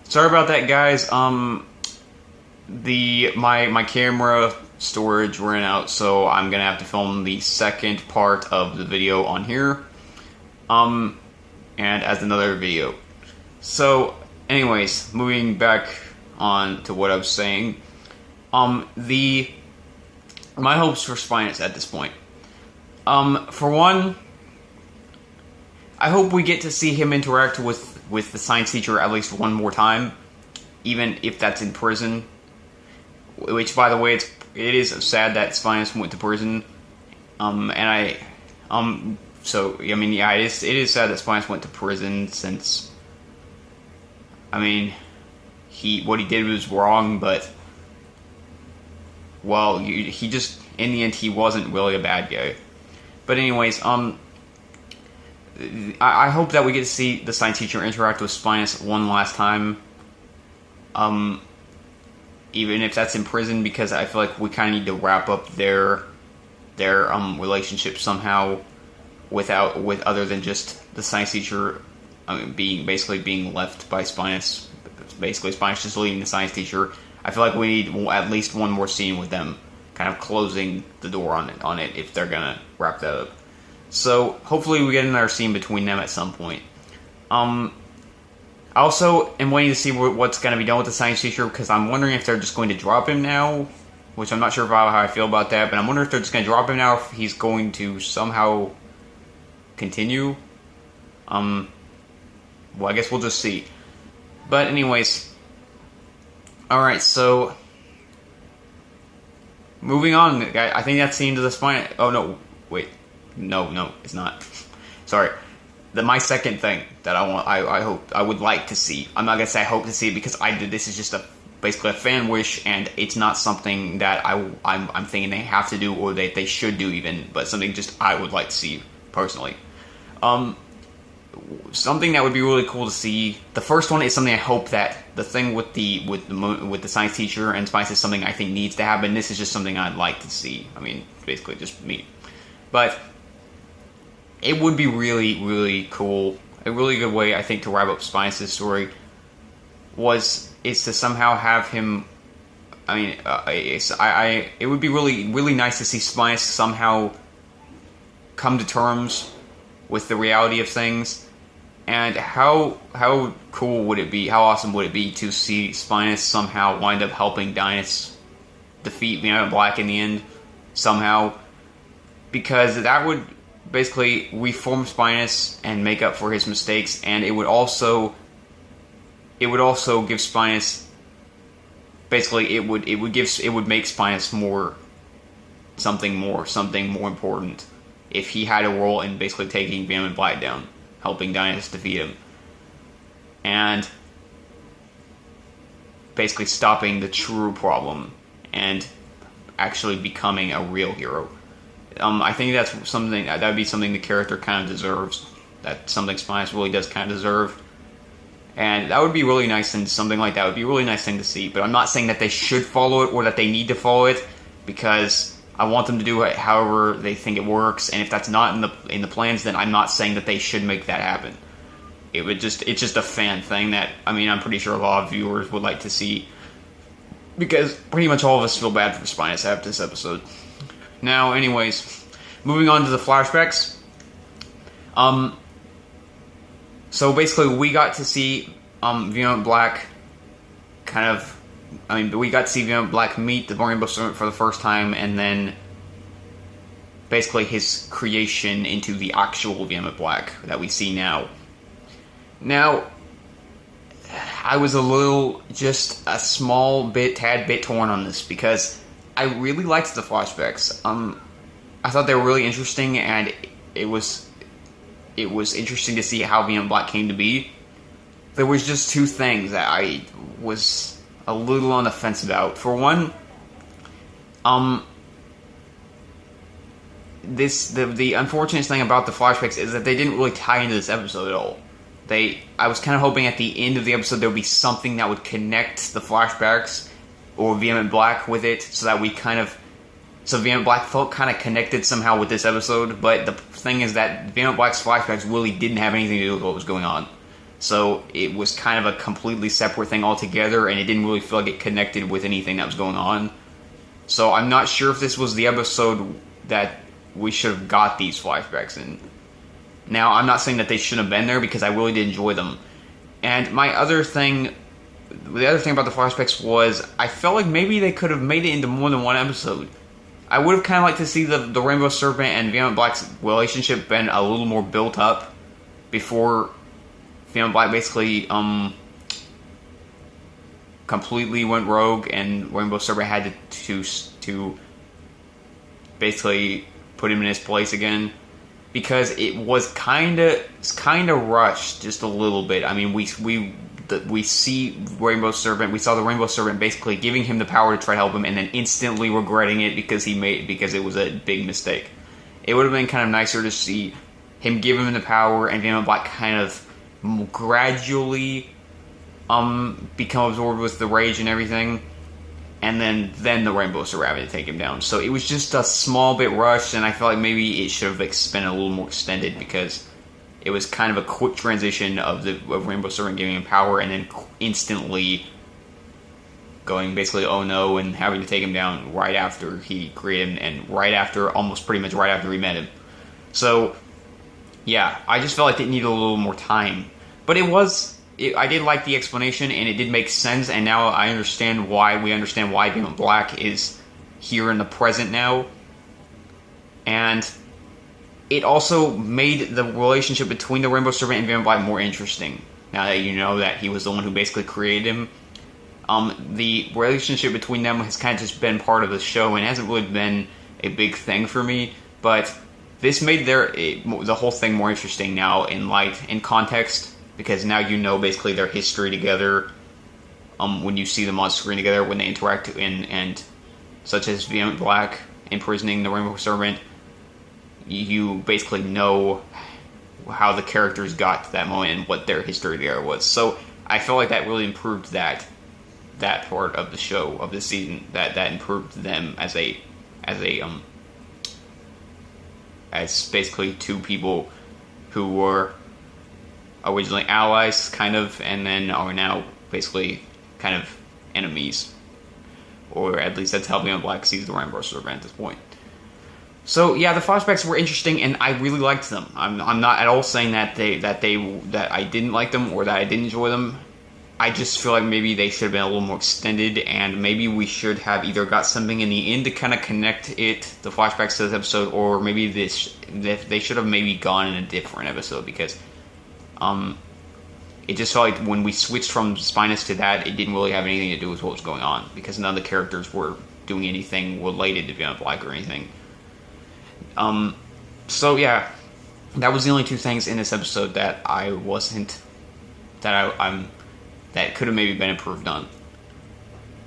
sorry about that, guys. My camera storage ran out, so I'm gonna have to film the second part of the video on here, and as another video. So, anyways, moving back on to what I was saying, my hopes for Spinus at this point. For one, I hope we get to see him interact with the science teacher at least one more time, even if that's in prison. Which, by the way, it is sad that Spinus went to prison. It is sad that Spinus went to prison since, what he did was wrong, but, well, he just, in the end, he wasn't really a bad guy. But anyways, I hope that we get to see the science teacher interact with Spinus one last time. Even if that's in prison, because I feel like we kind of need to wrap up their relationship somehow, with other than just the science teacher being left by Spinus. Basically, Spinus just leaving the science teacher. I feel like we need at least one more scene with them, kind of closing the door on it if they're gonna wrap that up. So hopefully we get another scene between them at some point. I also am waiting to see what's going to be done with the science teacher, because I'm wondering if they're just going to drop him now, which I'm not sure how I feel about that, but I'm wondering if they're just going to drop him now, if he's going to somehow continue. Well, I guess we'll just see. But anyways, alright, so moving on, I think that's the end of the spine. Oh no, wait, no, it's not. Sorry. My second thing that I would like to see. I'm not gonna say I hope to see it, because this is just basically a fan wish, and it's not something that I'm thinking they have to do or they should do even, but something just I would like to see personally. Something that would be really cool to see. The first one is something I hope that the thing with the science teacher and Spice is something I think needs to happen. This is just something I'd like to see. Basically just me, but it would be really, really cool. A really good way, I think, to wrap up Spinus' story is to somehow have him. It would be really, really nice to see Spinus somehow come to terms with the reality of things. And how cool would it be? How awesome would it be to see Spinus somehow wind up helping Dino defeat Venom Black in the end somehow? Because that would basically reform Spinus and make up for his mistakes, and it would also give Spinus, basically it would make Spinus something more important if he had a role in basically taking Venom Black down, helping Dino defeat him, and basically stopping the true problem and actually becoming a real hero. I think that would be something the character kind of deserves. That's something Spinus really does kind of deserve. And that would be really nice, and something like that would be a really nice thing to see. But I'm not saying that they should follow it or that they need to follow it, because I want them to do it however they think it works. And if that's not in the plans, then I'm not saying that they should make that happen. It's just a fan thing that, I'm pretty sure a lot of viewers would like to see, because pretty much all of us feel bad for Spinus after this episode. Now, anyways, moving on to the flashbacks. So basically, we got to see Venom Black we got to see Venom Black meet the Rainbow Serpent for the first time, and then basically his creation into the actual Venom Black that we see now. Now, I was just a tad bit torn on this, because I really liked the flashbacks. I thought they were really interesting, and it was interesting to see how Venom Black came to be. There was just two things that I was a little on the fence about. For one, the unfortunate thing about the flashbacks is that they didn't really tie into this episode at all. I was kind of hoping at the end of the episode there would be something that would connect the flashbacks or Venom Black with it, so that Venom Black felt kind of connected somehow with this episode. But the thing is that Venom Black's flashbacks really didn't have anything to do with what was going on. So it was kind of a completely separate thing altogether, and it didn't really feel like it connected with anything that was going on. So I'm not sure if this was the episode that we should have got these flashbacks in. Now, I'm not saying that they shouldn't have been there, because I really did enjoy them. And the other thing about the flashbacks was, I felt like maybe they could have made it into more than one episode. I would have kind of liked to see the Rainbow Serpent and Venom Black's relationship been a little more built up before Venom Black basically completely went rogue, and Rainbow Serpent had to basically put him in his place again, because it was kind of rushed just a little bit. I mean, we see Rainbow Serpent. We saw the Rainbow Serpent basically giving him the power to try to help him, and then instantly regretting it because it was a big mistake. It would have been kind of nicer to see him give him the power, and Venom Black kind of gradually become absorbed with the rage and everything, and then the Rainbow Serpent to take him down. So it was just a small bit rushed, and I felt like maybe it should have been a little more extended, because it was kind of a quick transition of Rainbow Serpent giving him power, and then instantly going basically oh no, and having to take him down right after he created him, and almost pretty much right after he met him. So yeah, I just felt like it needed a little more time. But I did like the explanation, and it did make sense, and now we understand why Venom Black is here in the present now. And it also made the relationship between the Rainbow Serpent and Venom Black more interesting. Now that you know that he was the one who basically created him. The relationship between them has kind of just been part of the show, and hasn't really been a big thing for me. But this made the whole thing more interesting now in context, because now you know basically their history together. When you see them on screen together, when they interact, and such as Venom Black imprisoning the Rainbow Serpent, you basically know how the characters got to that moment and what their history there was. So I felt like that really improved that part of the show, of the season, that improved them as basically two people who were originally allies, kind of, and then are now basically kind of enemies. Or at least that's how Venom Black sees the Rainbow Serpent at this point. So yeah, the flashbacks were interesting, and I really liked them. I'm not at all saying that I didn't like them or that I didn't enjoy them. I just feel like maybe they should have been a little more extended, and maybe we should have either got something in the end to kind of connect the flashbacks to this episode, or maybe they should have maybe gone in a different episode, because it just felt like when we switched from Spinus to that, it didn't really have anything to do with what was going on, because none of the characters were doing anything related to Venom Black or anything. So yeah, that was the only two things in this episode that that could have maybe been improved on.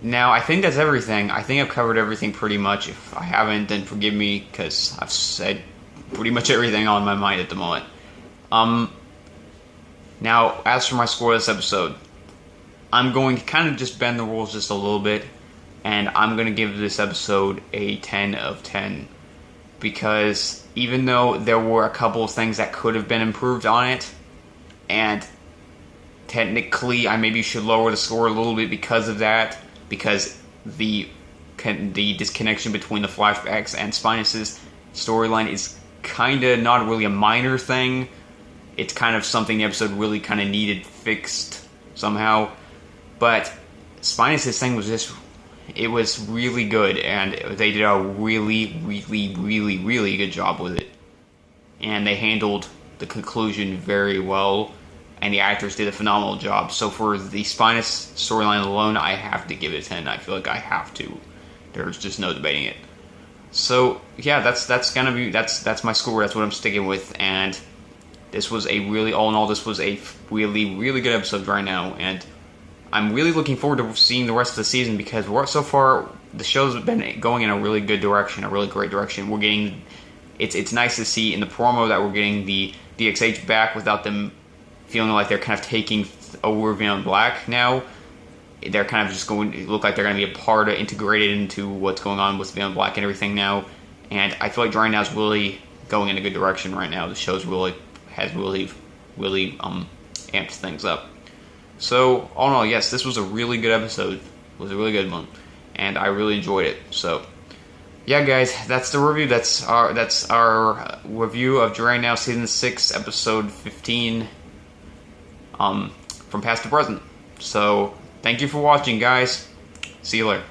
Now, I think that's everything. I think I've covered everything pretty much. If I haven't, then forgive me, because I've said pretty much everything on my mind at the moment. Now, as for my score of this episode, I'm going to kind of just bend the rules just a little bit, and I'm going to give this episode a 10 of 10. Because even though there were a couple of things that could have been improved on it, and technically I maybe should lower the score a little bit because of that, because the disconnection between the flashbacks and Spinus's storyline is kind of not really a minor thing. It's kind of something the episode really kind of needed fixed somehow. But Spinus's thing was just, it was really good, and they did a really, really, really, really good job with it. And they handled the conclusion very well, and the actors did a phenomenal job. So for the Spinus storyline alone, I have to give it a 10. I feel like I have to. There's just no debating it. So yeah, that's my score. That's what I'm sticking with. And this was all in all, this was a really, really good episode right now. And I'm really looking forward to seeing the rest of the season, because so far the show's been going in a really good direction, a really great direction. We're getting, it's nice to see in the promo that we're getting the DXH back without them feeling like they're kind of taking over Venom Black now. They're kind of just going to look like they're going to be a part of, integrated into what's going on with Venom Black and everything now. And I feel like right now is really going in a good direction right now. The show's really amped things up. So, all in all, yes, this was a really good episode. It was a really good one, and I really enjoyed it. So, yeah, guys, that's the review. That's our review of Dragon Now Season 6, Episode 15, from past to present. So, thank you for watching, guys. See you later.